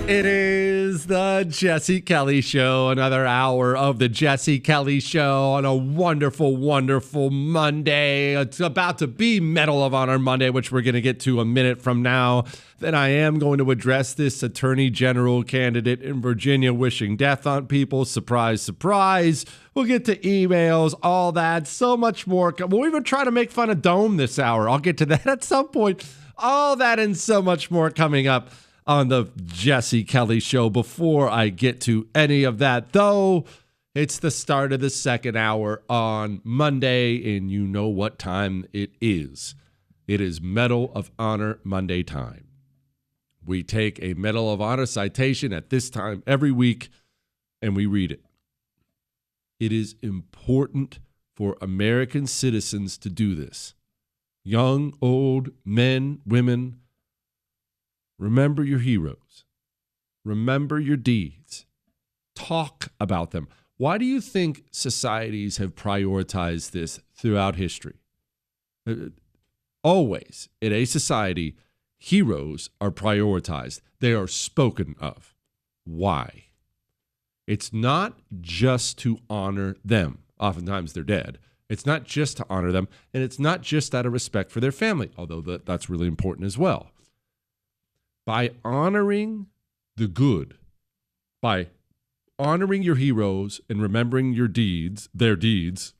It is the Jesse Kelly Show, another hour of the Jesse Kelly Show on a wonderful, wonderful Monday. It's about to be Medal of Honor Monday, which we're going to get to a minute from now. Then I am going to address this Attorney General candidate in Virginia wishing death on people. Surprise, surprise. We'll get to emails, all that, so much more. We'll even try to make fun of Dome this hour. I'll get to that at some point. All that and so much more coming up on the Jesse Kelly Show. Before I get to any of that, though, it's the start of the second hour on Monday, and you know what time it is. It is Medal of Honor Monday time. We take a Medal of Honor citation at this time every week, and we read it. It is important for American citizens to do this. Young, old, men, women, remember your heroes. Remember your deeds. Talk about them. Why do you think societies have prioritized this throughout history? Always, in a society, heroes are prioritized. They are spoken of. Why? It's not just to honor them. Oftentimes they're dead. It's not just to honor them, and it's not just out of respect for their family, although that's really important as well. By honoring the good, by honoring your heroes and remembering your deeds, their deeds,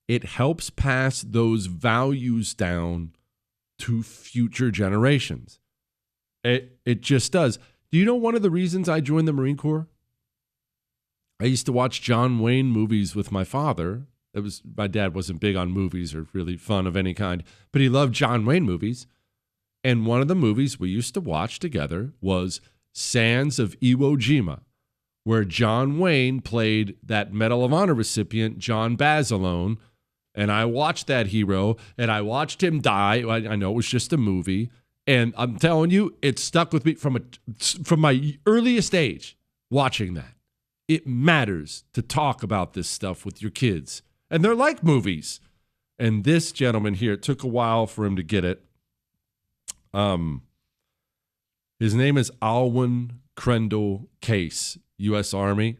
it helps pass those values down to future generations. It just does. Do you know one of the reasons I joined the Marine Corps? I used to watch John Wayne movies with my father. My dad wasn't big on movies or really fun of any kind, but he loved John Wayne movies. And one of the movies we used to watch together was Sands of Iwo Jima, where John Wayne played that Medal of Honor recipient, John Basilone. And I watched that hero, and I watched him die. I know it was just a movie. And I'm telling you, it stuck with me from my earliest age, watching that. It matters to talk about this stuff with your kids. And they're like movies. And this gentleman here, it took a while for him to get it. His name is Alwyn Cashe, U.S. Army.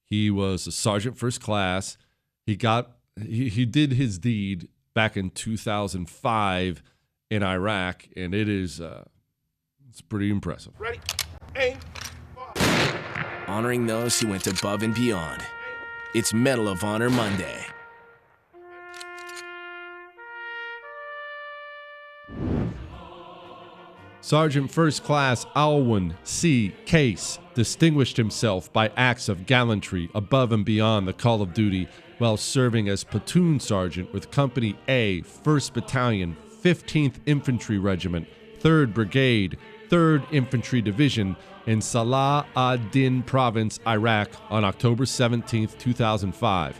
He was a sergeant first class. He did his deed back in 2005 in Iraq, and it's pretty impressive. Ready, aim, honoring those who went above and beyond. It's Medal of Honor Monday. Sergeant First Class Alwyn C. Cashe distinguished himself by acts of gallantry above and beyond the call of duty while serving as platoon sergeant with Company A, 1st Battalion, 15th Infantry Regiment, 3rd Brigade, 3rd Infantry Division in Salah ad-Din Province, Iraq on October 17, 2005.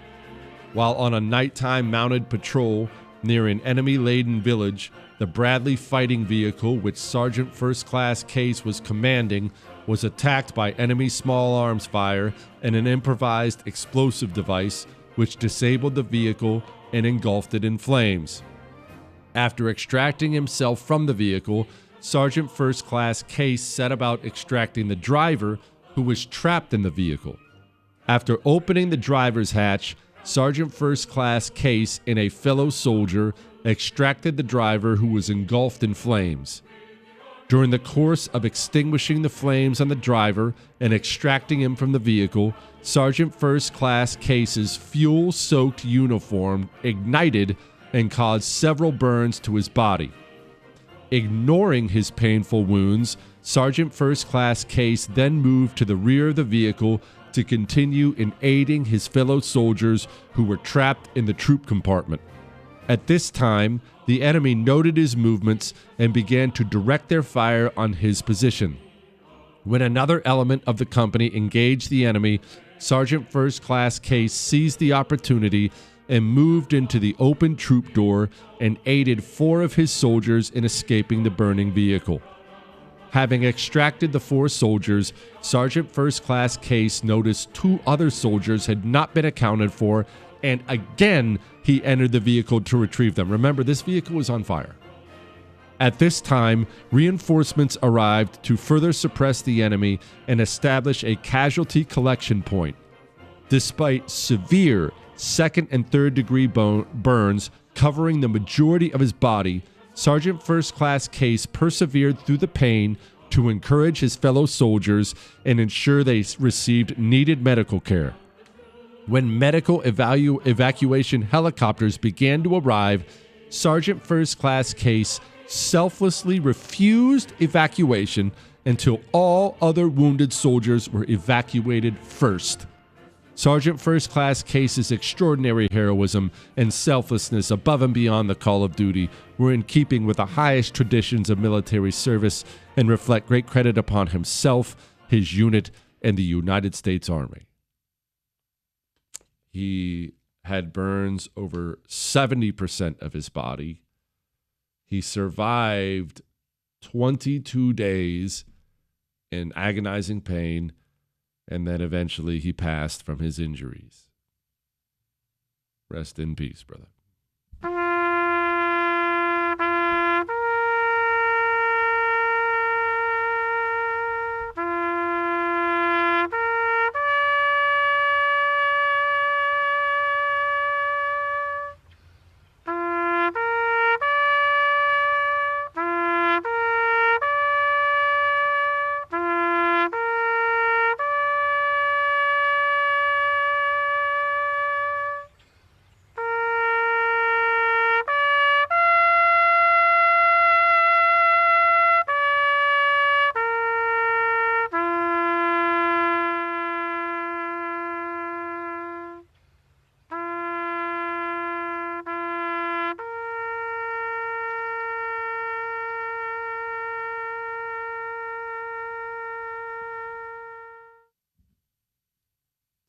While on a nighttime mounted patrol near an enemy-laden village, the Bradley fighting vehicle, which Sergeant First Class Cashe was commanding, was attacked by enemy small arms fire and an improvised explosive device, which disabled the vehicle and engulfed it in flames. After extracting himself from the vehicle, Sergeant First Class Cashe set about extracting the driver, who was trapped in the vehicle. After opening the driver's hatch, Sergeant First Class Cashe and a fellow soldier extracted the driver, who was engulfed in flames. During the course of extinguishing the flames on the driver and extracting him from the vehicle, Sergeant First Class Cashe's fuel-soaked uniform ignited and caused several burns to his body. Ignoring his painful wounds, Sergeant First Class Cashe then moved to the rear of the vehicle to continue in aiding his fellow soldiers who were trapped in the troop compartment. At this time, the enemy noted his movements and began to direct their fire on his position. When another element of the company engaged the enemy, Sergeant First Class Cashe seized the opportunity and moved into the open troop door and aided 4 of his soldiers in escaping the burning vehicle. Having extracted the 4 soldiers, Sergeant First Class Cashe noticed 2 other soldiers had not been accounted for, and again he entered the vehicle to retrieve them. Remember, this vehicle was on fire. At this time, reinforcements arrived to further suppress the enemy and establish a casualty collection point. Despite severe second and third degree burns covering the majority of his body, Sergeant First Class Case persevered through the pain to encourage his fellow soldiers and ensure they received needed medical care. When medical evacuation helicopters began to arrive, Sergeant First Class Case selflessly refused evacuation until all other wounded soldiers were evacuated first. Sergeant First Class Case's extraordinary heroism and selflessness above and beyond the call of duty were in keeping with the highest traditions of military service and reflect great credit upon himself, his unit, and the United States Army. He had burns over 70% of his body. He survived 22 days in agonizing pain, and then eventually he passed from his injuries. Rest in peace, brother.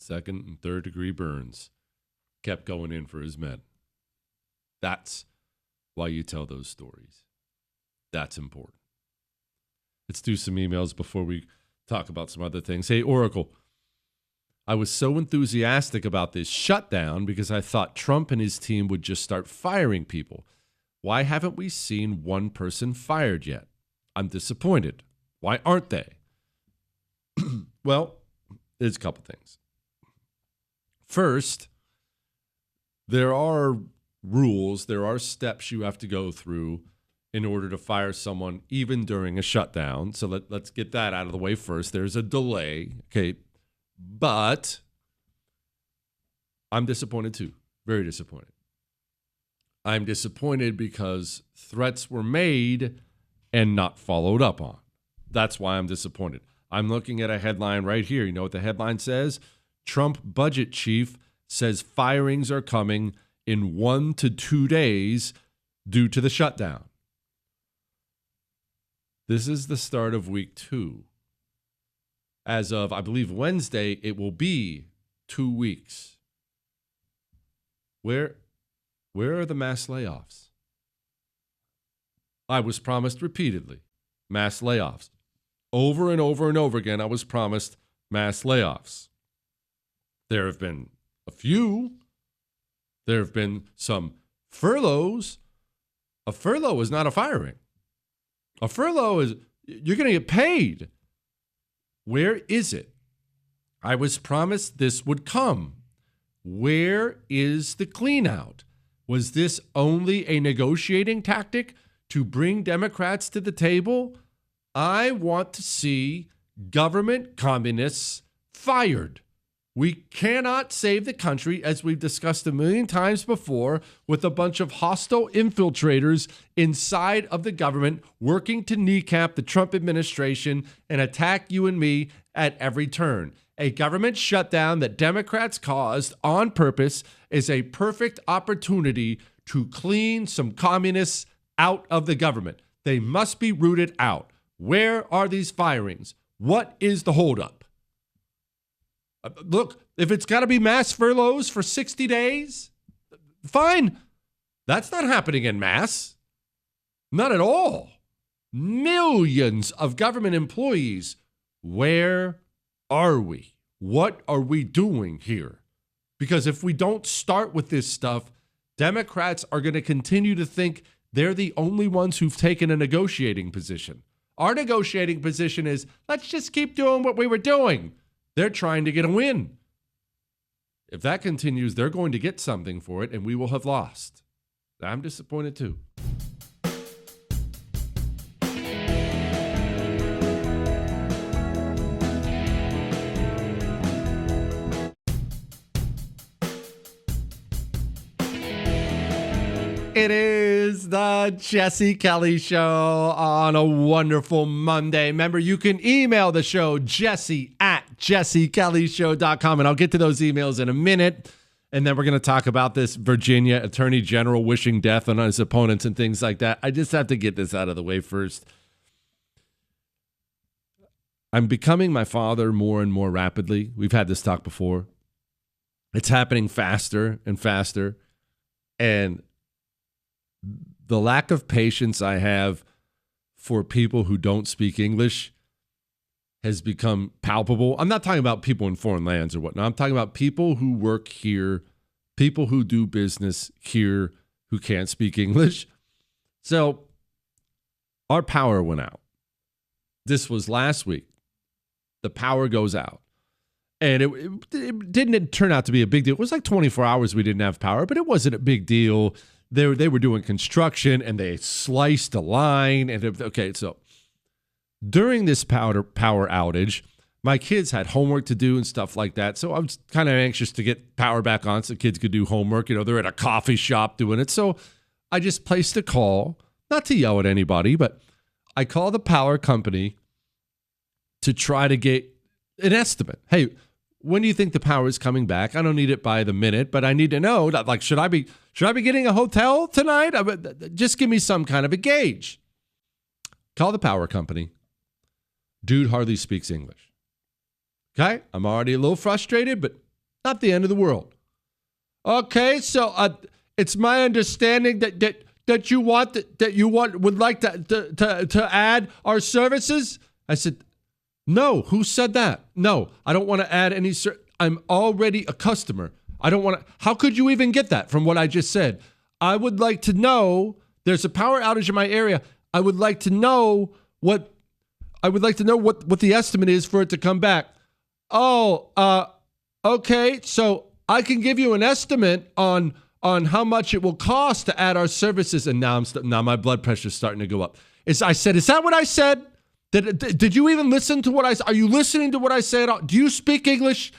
Second and third degree burns kept going in for his men. That's why you tell those stories. That's important. Let's do some emails before we talk about some other things. Hey, Oracle, I was so enthusiastic about this shutdown because I thought Trump and his team would just start firing people. Why haven't we seen one person fired yet? I'm disappointed. Why aren't they? Well, there's a couple things. First, there are rules, there are steps you have to go through in order to fire someone even during a shutdown. So let's get that out of the way first. There's a delay, okay? But I'm disappointed too, very disappointed. I'm disappointed because threats were made and not followed up on. That's why I'm disappointed. I'm looking at a headline right here. You know what the headline says? Trump budget chief says firings are coming in 1 to 2 days due to the shutdown. This is the start of week 2. As of, I believe, Wednesday, it will be 2 weeks. Where are the mass layoffs? I was promised repeatedly mass layoffs. Over and over and over again, I was promised mass layoffs. There have been a few. There have been some furloughs. A furlough is not a firing. A furlough is, you're going to get paid. Where is it? I was promised this would come. Where is the clean out? Was this only a negotiating tactic to bring Democrats to the table? I want to see government communists fired. We cannot save the country, as we've discussed a million times before, with a bunch of hostile infiltrators inside of the government working to kneecap the Trump administration and attack you and me at every turn. A government shutdown that Democrats caused on purpose is a perfect opportunity to clean some communists out of the government. They must be rooted out. Where are these firings? What is the holdup? Look, if it's got to be mass furloughs for 60 days, fine. That's not happening en masse. Not at all. Millions of government employees. Where are we? What are we doing here? Because if we don't start with this stuff, Democrats are going to continue to think They're the only ones who've taken a negotiating position. Our negotiating position is, let's just keep doing what we were doing. They're trying to get a win. If that continues, they're going to get something for it, and we will have lost. I'm disappointed too. It is the Jesse Kelly Show on a wonderful Monday. Remember, you can email the show, jesse@jessekellyshow.com, and I'll get to those emails in a minute. And then we're going to talk about this Virginia Attorney General wishing death on his opponents and things like that. I just have to get this out of the way first. I'm becoming my father more and more rapidly. We've had this talk before. It's happening faster and faster. And the lack of patience I have for people who don't speak English has become palpable. I'm not talking about people in foreign lands or whatnot. I'm talking about people who work here, people who do business here who can't speak English. So our power went out. This was last week. The power goes out. And it didn't turn out to be a big deal. It was like 24 hours we didn't have power, but it wasn't a big deal. They were doing construction and they sliced a line. And okay, so during this power outage, my kids had homework to do and stuff like that. So I was kind of anxious to get power back on so kids could do homework. You know, they're at a coffee shop doing it. So I just placed a call, not to yell at anybody, but I called the power company to try to get an estimate. Hey, when do you think the power is coming back? I don't need it by the minute, but I need to know, like, should I be getting a hotel tonight? Just give me some kind of a gauge. Call the power company. Dude hardly speaks English. Okay, I'm already a little frustrated, but not the end of the world. Okay, so it's my understanding that you would like to add our services. I said, no, who said that? No, I don't want to add any. I'm already a customer. I don't want to. How could you even get that from what I just said? I would like to know. There's a power outage in my area. I would like to know what the estimate is for it to come back. Oh, okay. So I can give you an estimate on how much it will cost to add our services. And now my blood pressure is starting to go up. I said, is that what I said? Did you even listen to what I said? Are you listening to what I said? Do you speak English?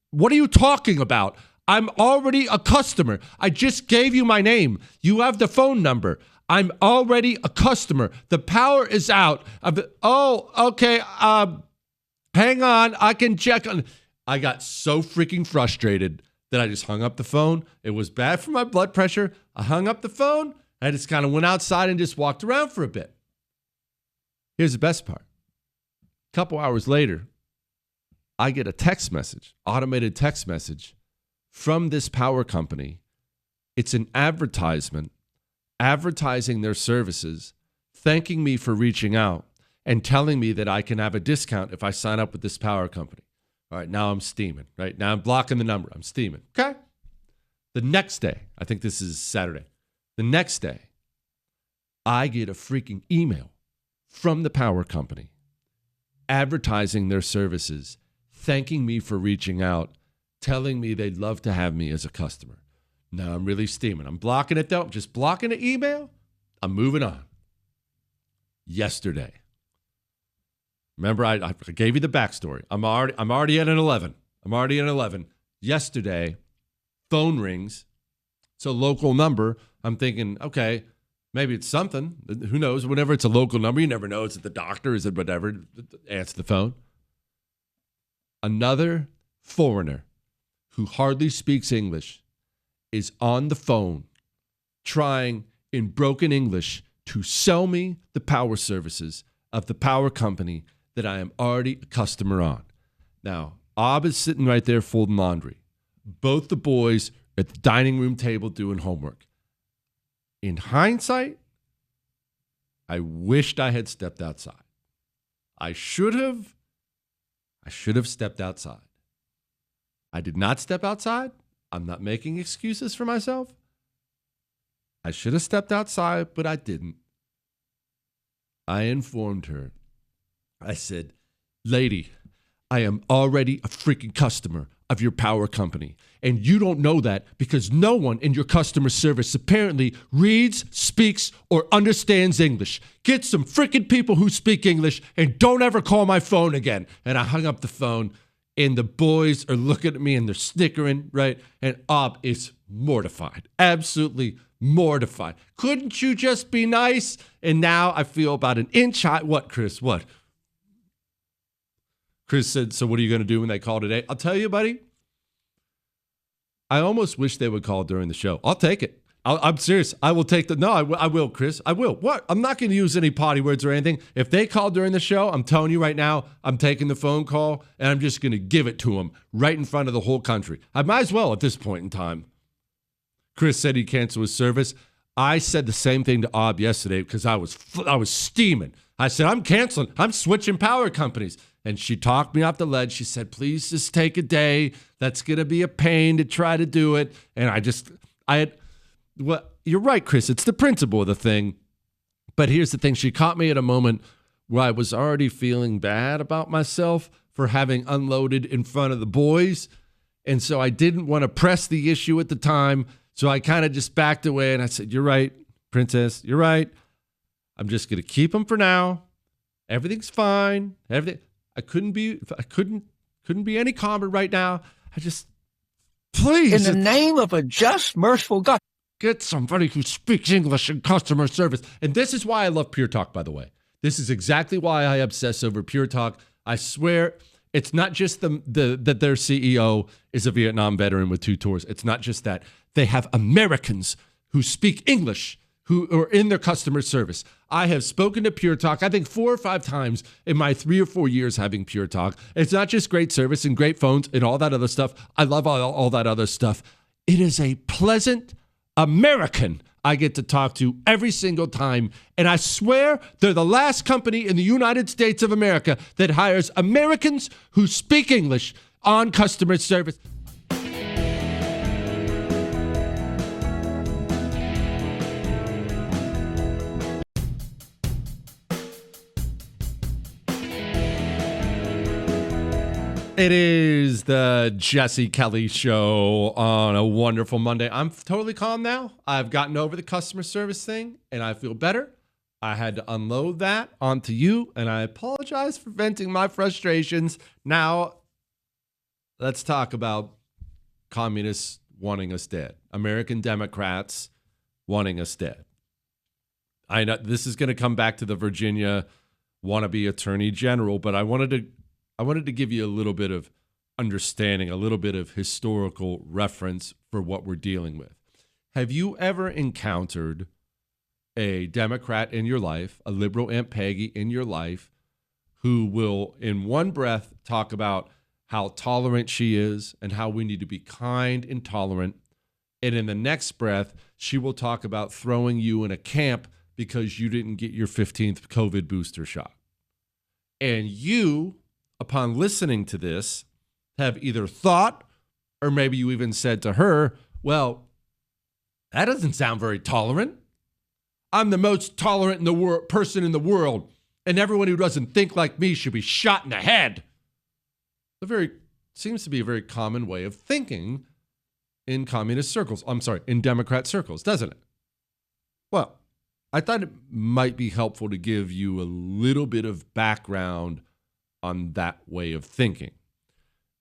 What are you talking about? I'm already a customer. I just gave you my name. You have the phone number. I'm already a customer. The power is out. Oh, okay. Hang on. I can check on. I got so freaking frustrated that I just hung up the phone. It was bad for my blood pressure. I hung up the phone. I just kind of went outside and just walked around for a bit. Here's the best part. A couple hours later, I get a text message, automated text message from this power company. It's an advertisement advertising their services, thanking me for reaching out and telling me that I can have a discount if I sign up with this power company. All right, now I'm steaming, right? Now I'm blocking the number. I'm steaming, okay? The next day, I think this is Saturday. The next day, I get a freaking email from the power company, advertising their services, thanking me for reaching out, telling me they'd love to have me as a customer. Now I'm really steaming. I'm blocking it though. I'm just blocking the email. I'm moving on. Yesterday. Remember, I gave you the backstory. I'm already at an 11. Yesterday, phone rings. It's a local number. I'm thinking, okay, maybe it's something. Who knows? Whenever it's a local number, you never know. Is it the doctor? Is it whatever? Answer the phone. Another foreigner who hardly speaks English is on the phone trying in broken English to sell me the power services of the power company that I am already a customer on. Now, Ab is sitting right there folding laundry. Both the boys at the dining room table doing homework. In hindsight, I wished I had stepped outside. I should have stepped outside. I did not step outside. I'm not making excuses for myself. I should have stepped outside, but I didn't. I informed her. I said, lady, I am already a freaking customer of your power company. And you don't know that because no one in your customer service apparently reads, speaks, or understands English. Get some freaking people who speak English and don't ever call my phone again. And I hung up the phone and the boys are looking at me and they're snickering, right? And Ob is mortified, absolutely mortified. Couldn't you just be nice? And now I feel about an inch high. What, Chris? What? Chris said, so what are you going to do when they call today? I'll tell you, buddy. I almost wish they would call during the show. I'll take it. I'm serious. I will take the... No, I will, Chris. I will. What? I'm not going to use any potty words or anything. If they call during the show, I'm telling you right now, I'm taking the phone call and I'm just going to give it to them right in front of the whole country. I might as well at this point in time. Chris said he'd cancel his service. I said the same thing to Ob yesterday because I was steaming. I said, I'm canceling. I'm switching power companies. And she talked me off the ledge. She said, please just take a day. That's going to be a pain to try to do it. And well, you're right, Chris. It's the principle of the thing. But here's the thing. She caught me at a moment where I was already feeling bad about myself for having unloaded in front of the boys. And so I didn't want to press the issue at the time. So I kind of just backed away and I said, you're right, Princess. You're right. I'm just going to keep them for now. Everything's fine. I couldn't be any calmer right now. Please. In the name of a just, merciful God. Get somebody who speaks English in customer service. And this is why I love Pure Talk, by the way. This is exactly why I obsess over Pure Talk. I swear it's not just that their CEO is a Vietnam veteran with 2 tours. It's not just that. They have Americans who speak English who are in their customer service. I have spoken to Pure Talk, I think 4 or 5 times in my 3 or 4 years having Pure Talk. It's not just great service and great phones and all that other stuff. I love all that other stuff. It is a pleasant American I get to talk to every single time. And I swear they're the last company in the United States of America that hires Americans who speak English on customer service. It is the Jesse Kelly Show on a wonderful Monday. I'm totally calm now. I've gotten over the customer service thing, and I feel better. I had to unload that onto you, and I apologize for venting my frustrations. Now, let's talk about communists wanting us dead. American Democrats wanting us dead. I know this is going to come back to the Virginia wannabe attorney general, but I wanted to give you a little bit of understanding, a little bit of historical reference for what we're dealing with. Have you ever encountered a Democrat in your life, a liberal Aunt Peggy in your life, who will in one breath talk about how tolerant she is and how we need to be kind and tolerant, and in the next breath, she will talk about throwing you in a camp because you didn't get your 15th COVID booster shot? And you, upon listening to this, have either thought, or maybe you even said to her, well, that doesn't sound very tolerant. I'm the most tolerant person in the world, and everyone who doesn't think like me should be shot in the head. Seems to be a very common way of thinking in communist circles. In Democrat circles, doesn't it? Well, I thought it might be helpful to give you a little bit of background on that way of thinking.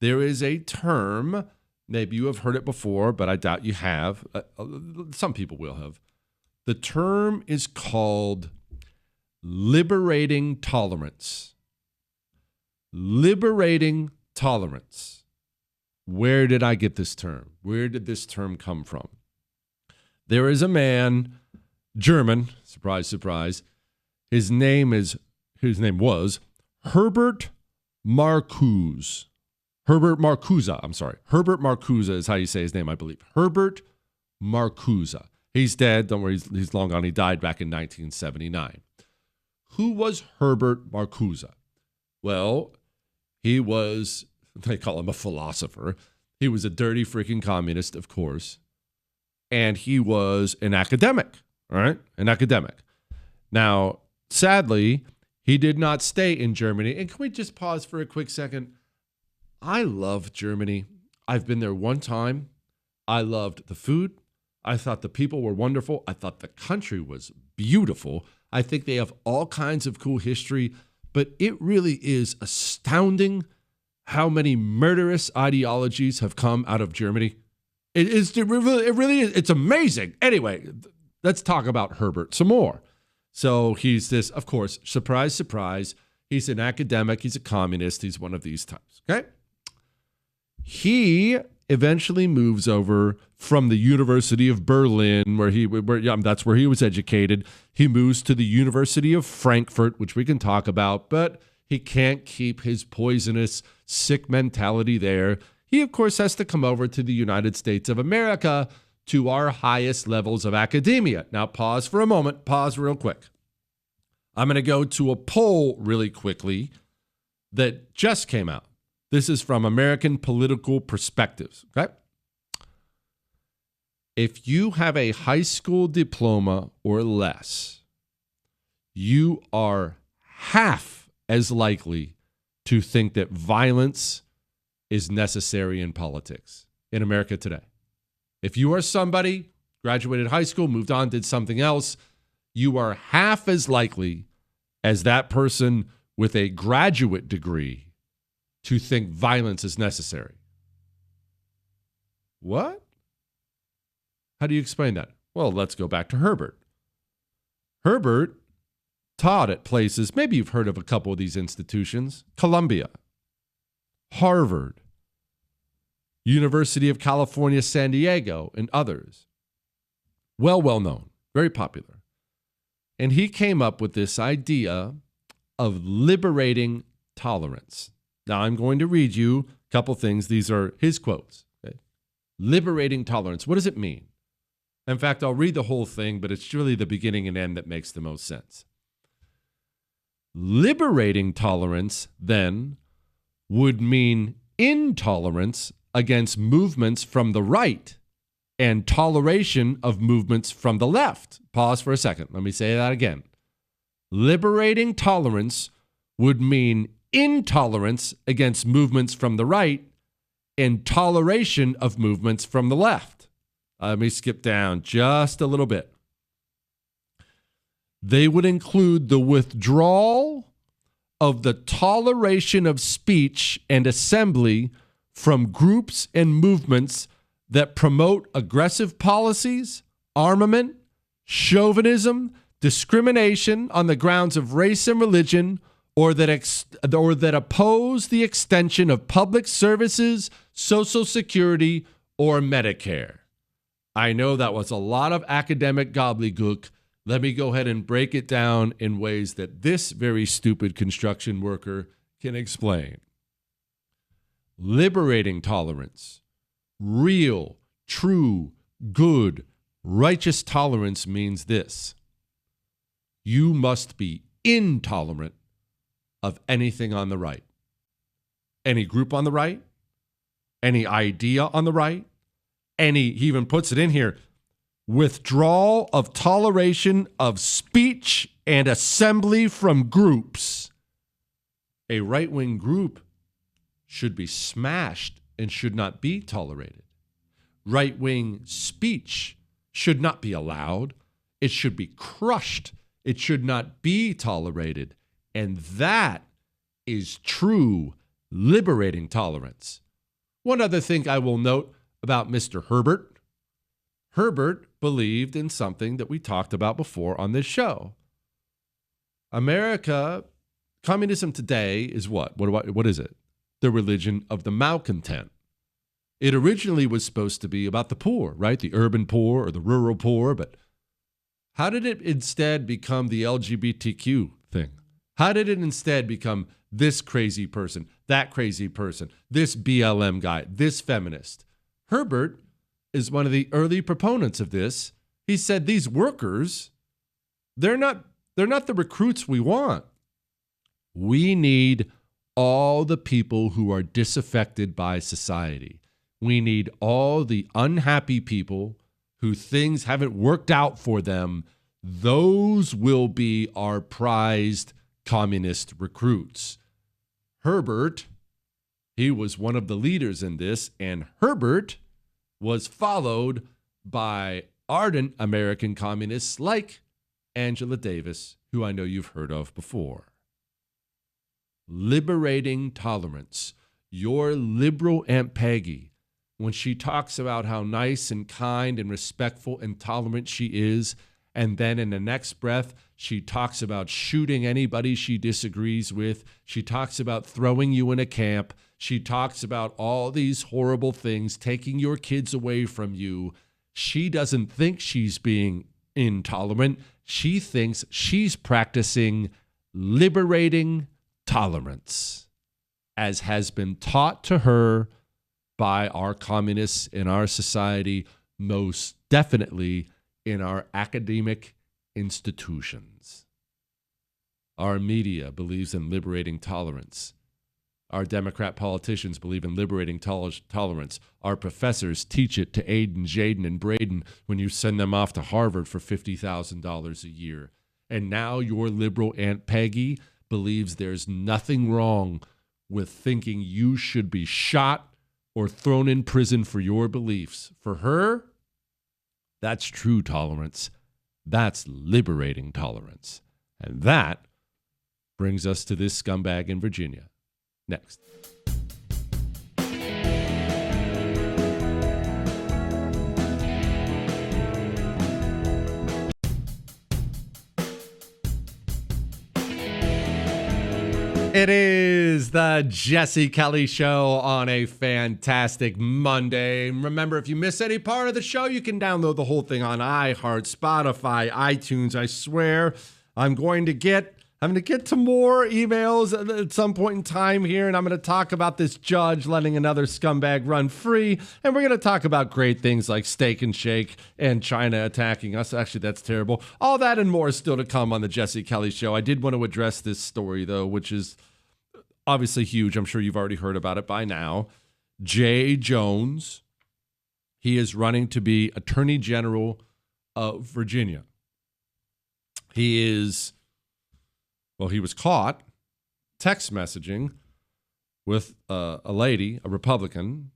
There is a term, maybe you have heard it before, but I doubt you have. Some people will have. The term is called liberating tolerance. Liberating tolerance. Where did I get this term? Where did this term come from? There is a man, German, surprise, surprise. His name was Herbert Marcuse. Herbert Marcuse is how you say his name, I believe. Herbert Marcuse. He's dead. Don't worry, he's long gone. He died back in 1979. Who was Herbert Marcuse? Well, he was, they call him a philosopher. He was a dirty freaking communist, of course. and he was an academic, all right? An academic. Now, sadly, he did not stay in Germany. And can we just pause for a quick second? I love Germany. I've been there one time. I loved the food. I thought the people were wonderful. I thought the country was beautiful. I think they have all kinds of cool history, but it really is astounding how many murderous ideologies have come out of Germany. It really is. It's amazing. Anyway, let's talk about Herbert some more. So he's this, of course, surprise, surprise. He's an academic. He's a communist. He's one of these types. Okay. He eventually moves over from the University of Berlin, that's where he was educated. He moves to the University of Frankfurt, which we can talk about, but he can't keep his poisonous, sick mentality there. He, of course, has to come over to the United States of America, to our highest levels of academia. Now, pause for a moment. Pause real quick. I'm going to go to a poll really quickly that just came out. This is from American Political Perspectives, okay? If you have a high school diploma or less, you are half as likely to think that violence is necessary in politics in America today. If you are somebody, graduated high school, moved on, did something else, you are half as likely as that person with a graduate degree to think violence is necessary. What? How do you explain that? Well, let's go back to Herbert. Herbert taught at places, maybe you've heard of a couple of these institutions, Columbia, Harvard, University of California, San Diego, and others. Well known, very popular. And he came up with this idea of liberating tolerance. Now, I'm going to read you a couple things. These are his quotes. Okay? Liberating tolerance. What does it mean? In fact, I'll read the whole thing, but it's really the beginning and end that makes the most sense. Liberating tolerance, then, would mean intolerance against movements from the right and toleration of movements from the left. Pause for a second. Let me say that again. Liberating tolerance would mean intolerance against movements from the right and toleration of movements from the left. Let me skip down just a little bit. They would include the withdrawal of the toleration of speech and assembly from groups and movements that promote aggressive policies, armament, chauvinism, discrimination on the grounds of race and religion, or that oppose the extension of public services, Social Security, or Medicare. I know that was a lot of academic gobbledygook. Let me go ahead and break it down in ways that this very stupid construction worker can explain. Liberating tolerance, real, true, good, righteous tolerance means this. You must be intolerant of anything on the right. Any group on the right, any idea on the right, he even puts it in here, withdrawal of toleration of speech and assembly from groups. A right-wing group should be smashed and should not be tolerated. Right-wing speech should not be allowed. It should be crushed. It should not be tolerated. And that is true liberating tolerance. One other thing I will note about Mr. Herbert. Herbert believed in something that we talked about before on this show. America, communism today is what? What is it? The religion of the malcontent. It originally was supposed to be about the poor, right? The urban poor or the rural poor, but how did it instead become the LGBTQ thing? How did it instead become this crazy person, that crazy person, this BLM guy, this feminist? Herbert is one of the early proponents of this. He said these workers, they're not the recruits we want. We need all the people who are disaffected by society. We need all the unhappy people who things haven't worked out for them, those will be our prized communist recruits. Herbert, he was one of the leaders in this, and Herbert was followed by ardent American communists like Angela Davis, who I know you've heard of before. Liberating Tolerance. Your liberal Aunt Peggy, when she talks about how nice and kind and respectful and tolerant she is, and then in the next breath, she talks about shooting anybody she disagrees with. She talks about throwing you in a camp. She talks about all these horrible things, taking your kids away from you. She doesn't think she's being intolerant. She thinks she's practicing liberating tolerance, as has been taught to her by our communists in our society, most definitely in our academic institutions. Our media believes in liberating tolerance. Our Democrat politicians believe in liberating tolerance. Our professors teach it to Aiden, Jaden, and Braden when you send them off to Harvard for $50,000 a year. And now your liberal Aunt Peggy believes there's nothing wrong with thinking you should be shot or thrown in prison for your beliefs. For her, that's true tolerance. That's liberating tolerance. And that brings us to this scumbag in Virginia. Next. It is the Jesse Kelly Show on a fantastic Monday. Remember, if you miss any part of the show, you can download the whole thing on iHeart, Spotify, iTunes. I swear I'm going to get to more emails at some point in time here, and I'm going to talk about this judge letting another scumbag run free, and we're going to talk about great things like Steak and Shake and China attacking us. Actually, that's terrible. All that and more is still to come on the Jesse Kelly Show. I did want to address this story, though, which is obviously huge. I'm sure you've already heard about it by now. Jay Jones, he is running to be Attorney General of Virginia. He was caught text messaging with a lady, a Republican,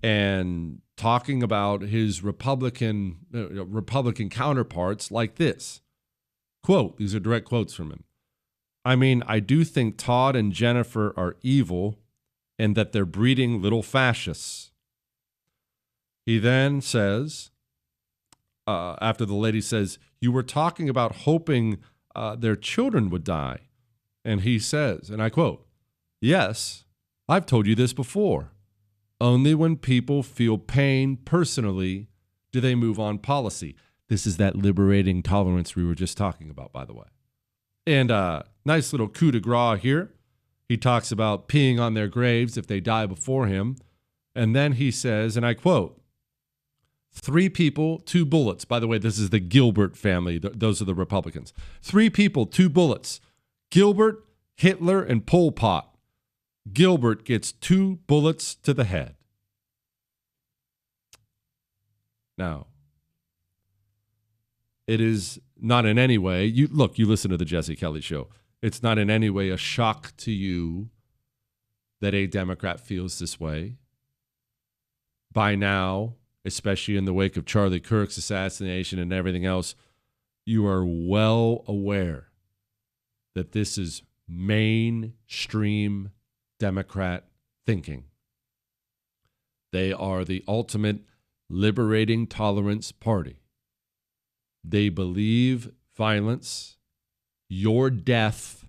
and talking about his Republican counterparts like this. Quote, these are direct quotes from him. I mean, I do think Todd and Jennifer are evil and that they're breeding little fascists. He then says, after the lady says, you were talking about hoping their children would die. And he says, and I quote, yes, I've told you this before. Only when people feel pain personally do they move on policy. This is that liberating tolerance we were just talking about, by the way. And nice little coup de grace here. He talks about peeing on their graves if they die before him. And then he says, and I quote, 3 people, 2 bullets. By the way, this is the Gilbert family. Those are the Republicans. 3 people, 2 bullets. Gilbert, Hitler, and Pol Pot. Gilbert gets 2 bullets to the head. Now, it is not in any way, you listen to the Jesse Kelly Show. It's not in any way a shock to you that a Democrat feels this way. By now, especially in the wake of Charlie Kirk's assassination and everything else, you are well aware that this is mainstream Democrat thinking. They are the ultimate liberating tolerance party. They believe violence, your death,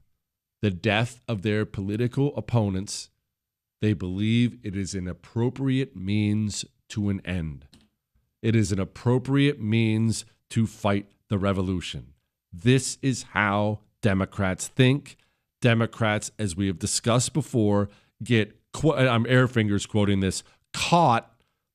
the death of their political opponents, they believe it is an appropriate means to an end. It is an appropriate means to fight the revolution. This is how Democrats think. Democrats, as we have discussed before, get, I'm air fingers quoting this, caught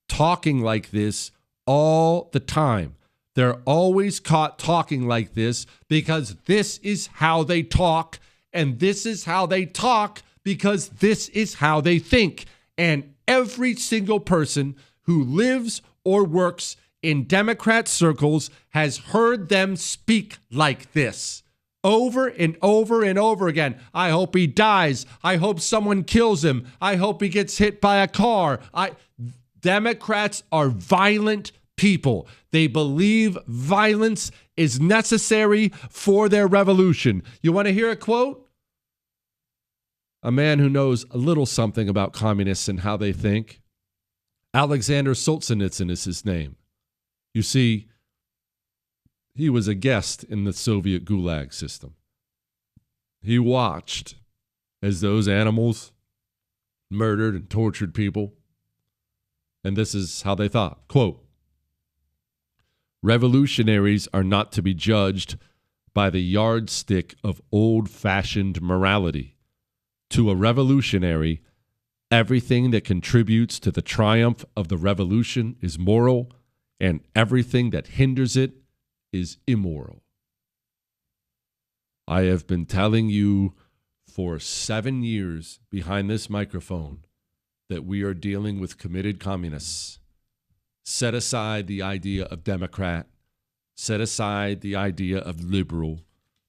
talking like this all the time. They're always caught talking like this because this is how they talk, and this is how they talk because this is how they think. And every single person who lives or works in Democrat circles has heard them speak like this over and over and over again. I hope he dies. I hope someone kills him. I hope he gets hit by a car. Democrats are violent people. They believe violence is necessary for their revolution. You want to hear a quote? A man who knows a little something about communists and how they think. Alexander Solzhenitsyn is his name. You see, he was a guest in the Soviet Gulag system. He watched as those animals murdered and tortured people. And this is how they thought. Quote, revolutionaries are not to be judged by the yardstick of old-fashioned morality. To a revolutionary, everything that contributes to the triumph of the revolution is moral, and everything that hinders it is immoral. I have been telling you for 7 years behind this microphone that we are dealing with committed communists. Set aside the idea of Democrat. Set aside the idea of liberal.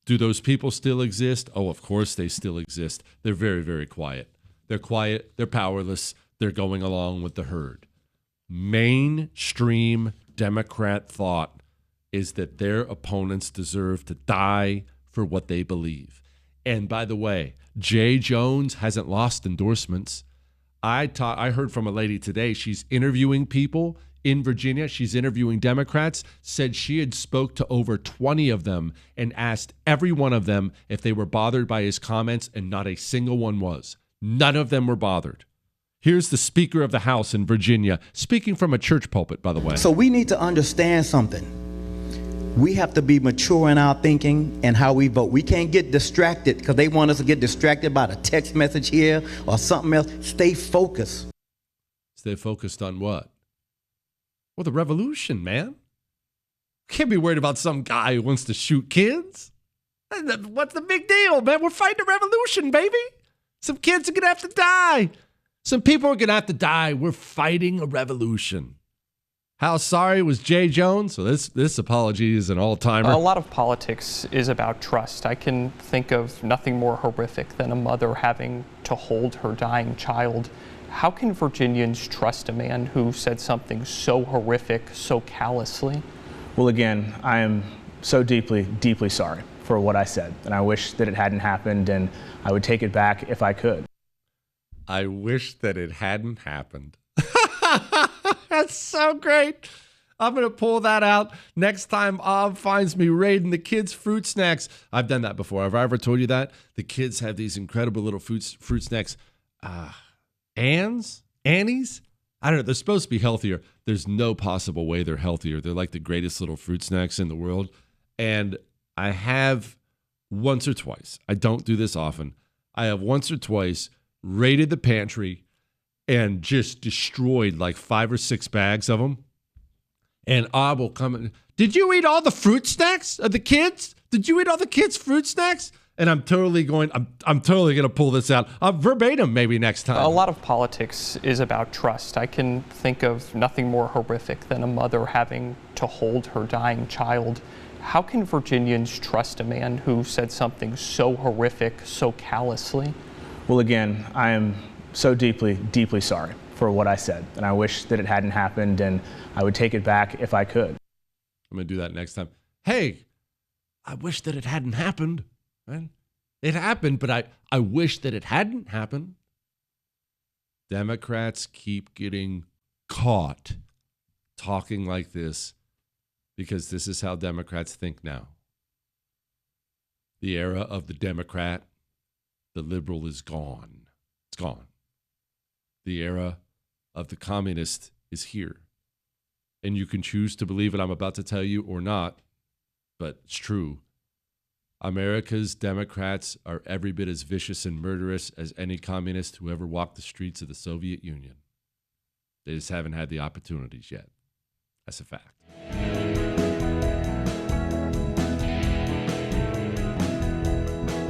Do those people still exist? Oh, of course they still exist. They're very, very quiet. They're quiet. They're powerless. They're going along with the herd. Mainstream Democrat thought is that their opponents deserve to die for what they believe. And by the way, Jay Jones hasn't lost endorsements. I heard from a lady today. She's interviewing people in Virginia. She's interviewing Democrats, said she had spoke to over 20 of them and asked every one of them if they were bothered by his comments, and not a single one was. None of them were bothered. Here's the Speaker of the House in Virginia, speaking from a church pulpit, by the way. So we need to understand something. We have to be mature in our thinking and how we vote. We can't get distracted because they want us to get distracted by a text message here or something else. Stay focused. Stay focused on what? Well, the revolution, man. Can't be worried about some guy who wants to shoot kids. What's the big deal, man? We're fighting a revolution, baby. Some kids are going to have to die. Some people are going to have to die. We're fighting a revolution. How sorry was Jay Jones? So this apology is an all-timer. A lot of politics is about trust. I can think of nothing more horrific than a mother having to hold her dying child. How can Virginians trust a man who said something so horrific, so callously? Well, again, I am so deeply, deeply sorry for what I said, and I wish that it hadn't happened, and I would take it back if I could. I wish that it hadn't happened. That's so great. I'm going to pull that out next time Ob finds me raiding the kids' fruit snacks. I've done that before. Have I ever told you that? The kids have these incredible little fruit snacks. Annie's? I don't know. They're supposed to be healthier. There's no possible way they're healthier. They're like the greatest little fruit snacks in the world. And I have once or twice, I don't do this often, I have once or twice raided the pantry and just destroyed like 5 or 6 bags of them. And Ob will come and, did you eat all the fruit snacks of the kids? Did you eat all the kids' fruit snacks? And I'm totally going to pull this out. Verbatim maybe next time. A lot of politics is about trust. I can think of nothing more horrific than a mother having to hold her dying child. How can Virginians trust a man who said something so horrific, so callously? Well, again, I am so deeply, deeply sorry for what I said, and I wish that it hadn't happened, and I would take it back if I could. I'm going to do that next time. Hey, I wish that it hadn't happened. Man. It happened, but I wish that it hadn't happened. Democrats keep getting caught talking like this because this is how Democrats think now. The era of the Democrat, the liberal is gone. It's gone. The era of the communist is here. And you can choose to believe what I'm about to tell you or not, but it's true. America's Democrats are every bit as vicious and murderous as any communist who ever walked the streets of the Soviet Union. They just haven't had the opportunities yet. That's a fact.